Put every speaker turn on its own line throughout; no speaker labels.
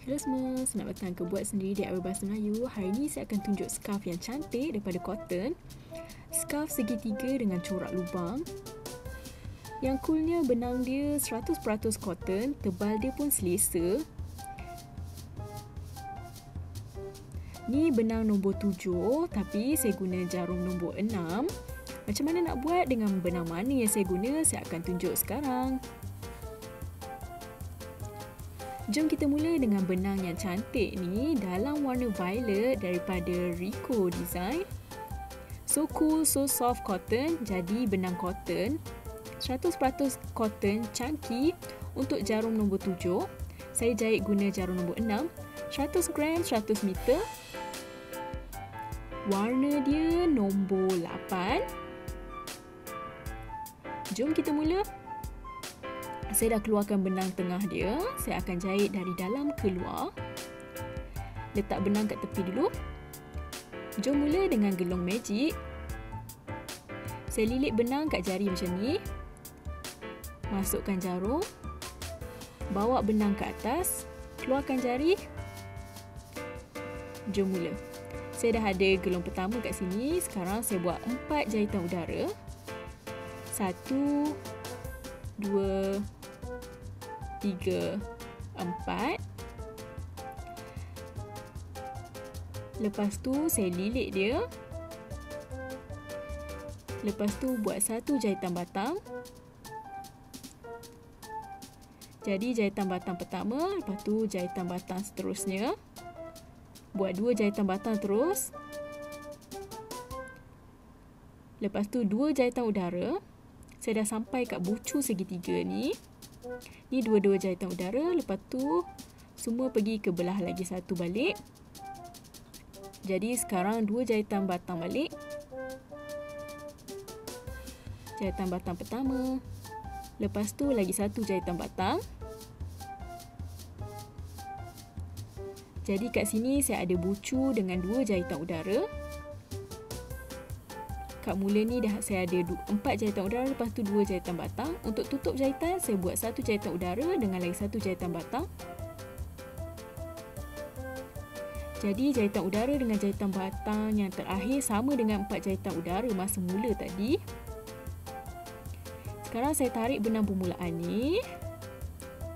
Hello semua, selamat datang ke Buat Sendiri DIY Bahasa Melayu. Hari ini saya akan tunjuk scarf yang cantik daripada cotton. Scarf segitiga dengan corak lubang. Yang coolnya benang dia 100% cotton, tebal dia pun selesa. Ni benang nombor 7 tapi saya guna jarum nombor 6. Macam mana nak buat dengan benang mana yang saya guna, saya akan tunjuk sekarang. Jom kita mula dengan benang yang cantik ni dalam warna violet daripada Rico Design. So cool, so soft cotton, jadi benang cotton. 100% cotton chunky untuk jarum nombor 7. Saya jahit guna jarum nombor 6. 100 gram, 100 meter. Warna dia nombor 8. Jom kita mula. Saya dah keluarkan benang tengah dia. Saya akan jahit dari dalam keluar. Letak benang kat tepi dulu. Jom mula dengan gelong magic. Saya lilit benang kat jari macam ni. Masukkan jarum. Bawa benang ke atas. Keluarkan jari. Jom mula. Saya dah ada gelong pertama kat sini. Sekarang saya buat 4 jahitan udara. 1, 2, 3, 4. Lepas tu saya lilit dia. Lepas tu buat 1 jahitan batang. Jadi jahitan batang pertama, lepas tu jahitan batang seterusnya. Buat 2 jahitan batang terus. Lepas tu 2 jahitan udara. Saya dah sampai kat bucu segitiga ni. Ni 2 jahitan udara. Lepas tu semua pergi ke belah lagi satu balik. Jadi sekarang 2 jahitan batang balik. Jahitan batang pertama. Lepas tu lagi 1 jahitan batang. Jadi kat sini saya ada bucu dengan 2 jahitan udara. Kat mula ni dah saya ada 4 jahitan udara, lepas tu 2 jahitan batang. Untuk tutup jahitan, saya buat 1 jahitan udara dengan lagi 1 jahitan batang. Jadi jahitan udara dengan jahitan batang yang terakhir sama dengan 4 jahitan udara masa mula tadi. Sekarang saya tarik benang permulaan ni.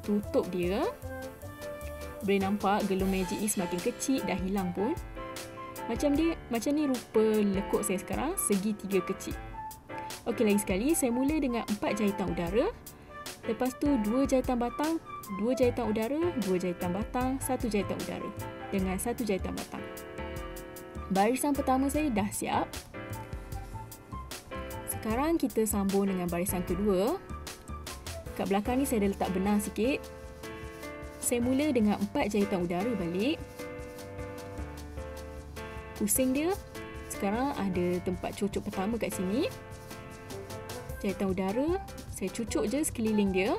Tutup dia. Boleh nampak gelong magic ni semakin kecil, dah hilang pun. Macam ni rupa lekuk saya sekarang, segitiga kecil. Okey, lagi sekali saya mula dengan 4 jahitan udara. Lepas tu 2 jahitan batang, 2 jahitan udara, 2 jahitan batang, 1 jahitan udara dengan 1 jahitan batang. Barisan pertama saya dah siap. Sekarang kita sambung dengan barisan kedua. Kat belakang ni saya dah letak benang sikit. Saya mula dengan 4 jahitan udara balik. Pusing dia. Sekarang ada tempat cucuk pertama kat sini. Jahitan udara, saya cucuk je sekeliling dia.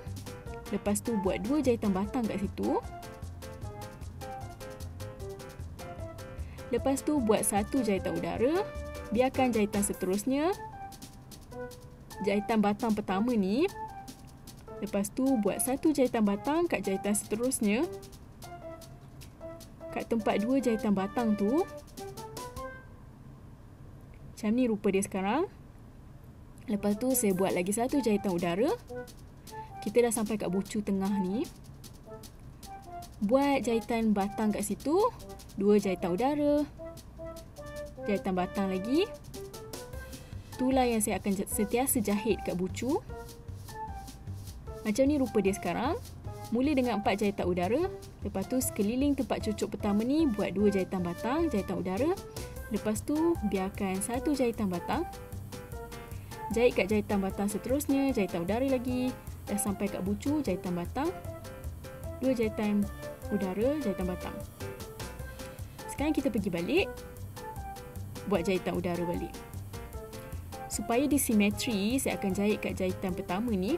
Lepas tu buat 2 jahitan batang kat situ. Lepas tu buat 1 jahitan udara. Biarkan jahitan seterusnya. Jahitan batang pertama ni. Lepas tu buat 1 jahitan batang kat jahitan seterusnya. Kat tempat 2 jahitan batang tu. Macam ni rupa dia sekarang. Lepas tu saya buat lagi 1 jahitan udara. Kita dah sampai kat bucu tengah ni. Buat jahitan batang kat situ. 2 jahitan udara. Jahitan batang lagi. Itulah yang saya akan sentiasa jahit kat bucu. Macam ni rupa dia sekarang. Mula dengan 4 jahitan udara. Lepas tu sekeliling tempat cucuk pertama ni buat 2 jahitan batang, jahitan udara. Lepas tu biarkan 1 jahitan batang. Jahit kat jahitan batang seterusnya, jahitan udara lagi. Dah sampai kat bucu, jahitan batang. 2 jahitan udara, jahitan batang. Sekarang kita pergi balik. Buat jahitan udara balik. Supaya dia simetri, saya akan jahit kat jahitan pertama ni.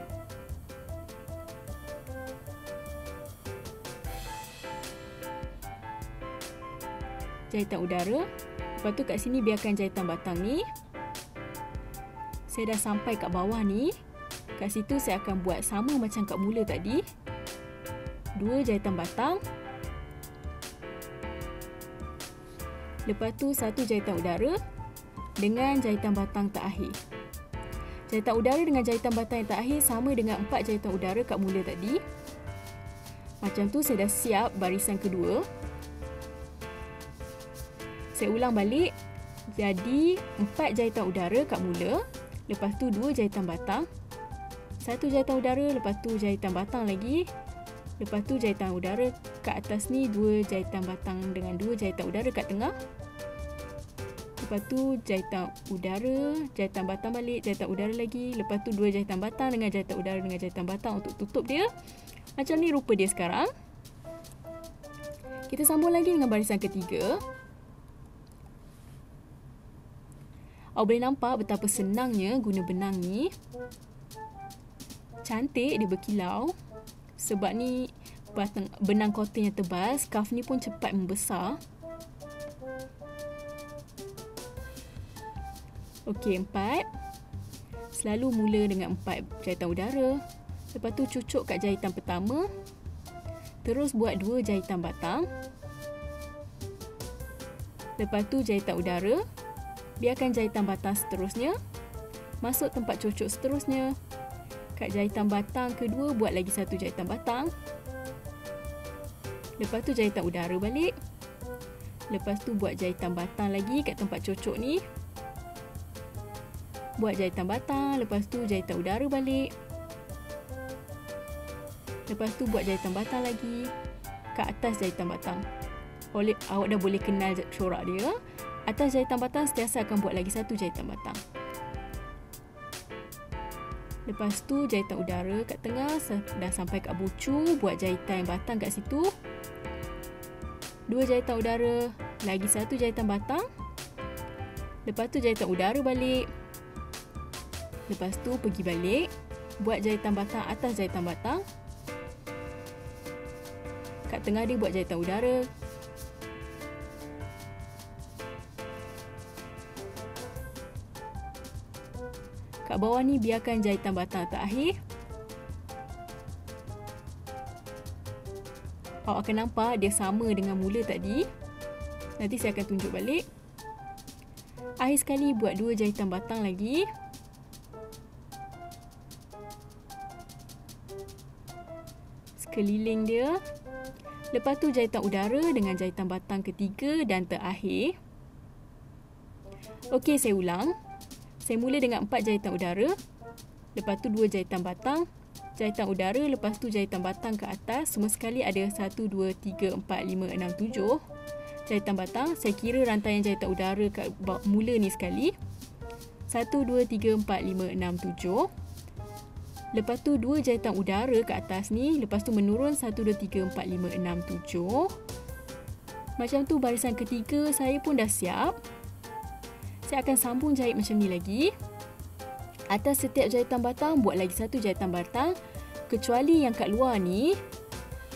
Jahitan udara. Lepas tu kat sini biarkan jahitan batang ni. Saya dah sampai kat bawah ni. Kat situ saya akan buat sama macam kat mula tadi. 2 jahitan batang. Lepas tu 1 jahitan udara dengan jahitan batang terakhir. Jahitan udara dengan jahitan batang yang terakhir sama dengan 4 jahitan udara kat mula tadi. Macam tu saya dah siap barisan kedua. Saya ulang balik. Jadi 4 jahitan udara kat mula. Lepas tu 2 jahitan batang. 1 jahitan udara, lepas tu jahitan batang lagi. Lepas tu jahitan udara kat atas ni, 2 jahitan batang dengan 2 jahitan udara kat tengah. Lepas tu jahitan udara, jahitan batang balik, jahitan udara lagi. Lepas tu 2 jahitan batang dengan jahitan udara dengan jahitan batang untuk tutup dia. Macam ni rupa dia sekarang. Kita sambung lagi dengan barisan ketiga. Awak boleh nampak betapa senangnya guna benang ni. Cantik, dia berkilau. Sebab ni benang cotton yang tebal, scarf ni pun cepat membesar. Okey, 4. Selalu mula dengan 4 jahitan udara. Lepas tu cucuk kat jahitan pertama. Terus buat 2 jahitan batang. Lepas tu jahitan udara. Biarkan jahitan batang seterusnya. Masuk tempat cucuk seterusnya. Kat jahitan batang kedua buat lagi 1 jahitan batang. Lepas tu jahitan udara balik. Lepas tu buat jahitan batang lagi kat tempat cucuk ni. Buat jahitan batang, lepas tu jahitan udara balik. Lepas tu buat jahitan batang lagi kat atas jahitan batang. Awak dah boleh kenal corak dia. Atas jahitan batang sentiasa akan buat lagi 1 jahitan batang. Lepas tu jahitan udara kat tengah, dah sampai kat bucu, buat jahitan batang kat situ. 2 jahitan udara, lagi 1 jahitan batang. Lepas tu jahitan udara balik. Lepas tu pergi balik, buat jahitan batang atas jahitan batang. Kat tengah dia buat jahitan udara. Kat bawah ni biarkan jahitan batang terakhir. Awak akan nampak dia sama dengan mula tadi. Nanti saya akan tunjuk balik. Akhir sekali buat 2 jahitan batang lagi. Sekeliling dia. Lepas tu jahitan udara dengan jahitan batang ketiga dan terakhir. Okey, saya ulang. Saya mula dengan 4 jahitan udara. Lepas tu 2 jahitan batang. Jahitan udara, lepas tu jahitan batang ke atas. Semua sekali ada 1, 2, 3, 4, 5, 6, 7 jahitan batang. Saya kira rantaian jahitan udara kat mula ni sekali. 1, 2, 3, 4, 5, 6, 7. Lepas tu 2 jahitan udara ke atas ni. Lepas tu menurun 1, 2, 3, 4, 5, 6, 7. Macam tu barisan ketiga saya pun dah siap. Saya akan sambung jahit macam ni lagi. Atas setiap jahitan batang, buat lagi 1 jahitan batang. Kecuali yang kat luar ni.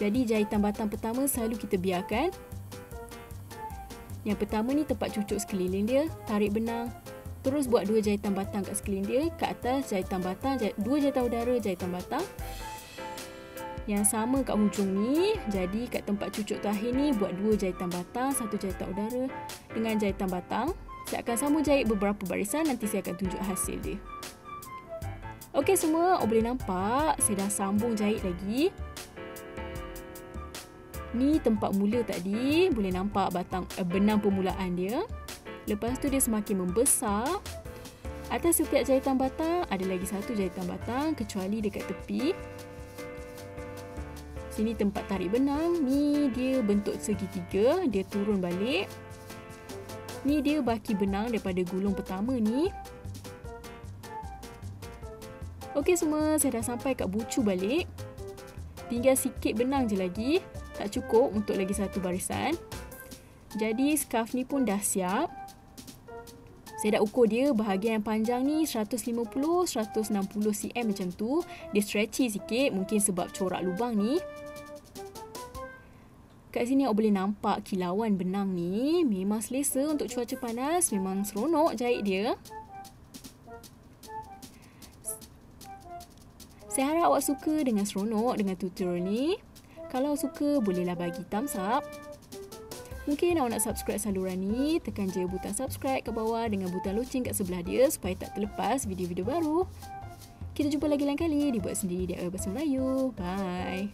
Jadi jahitan batang pertama selalu kita biarkan. Yang pertama ni tempat cucuk sekeliling dia. Tarik benang. Terus buat 2 jahitan batang kat sekeliling dia. Kat atas jahitan batang, 2 jahitan udara, jahitan batang. Yang sama kat hujung ni. Jadi kat tempat cucuk terakhir ni, buat 2 jahitan batang, 1 jahitan udara dengan jahitan batang. Saya akan sambung jahit beberapa barisan, nanti saya akan tunjuk hasil dia. Okey semua, awak boleh nampak saya dah sambung jahit lagi. Ni tempat mula tadi, boleh nampak benang permulaan dia. Lepas tu dia semakin membesar. Atas setiap jahitan batang ada lagi 1 jahitan batang, kecuali dekat tepi. Sini tempat tarik benang, ni dia bentuk segitiga, dia turun balik. Ni dia baki benang daripada gulung pertama ni. Okey semua, saya dah sampai kat bucu balik. Tinggal sikit benang je lagi. Tak cukup untuk lagi 1 barisan. Jadi scarf ni pun dah siap. Saya dah ukur dia bahagian yang panjang ni 150-160 cm macam tu. Dia stretchy sikit, mungkin sebab corak lubang ni. Kat sini awak boleh nampak kilauan benang ni. Memang selesa untuk cuaca panas. Memang seronok jahit dia. Saya harap awak suka dengan seronok dengan tutorial ni. Kalau suka, bolehlah bagi thumbs up. Mungkin awak nak subscribe saluran ni, tekan je butang subscribe kat bawah dengan butang loceng kat sebelah dia supaya tak terlepas video-video baru. Kita jumpa lagi lain kali di Buat Sendiri DIY Bahasa Melayu. Bye.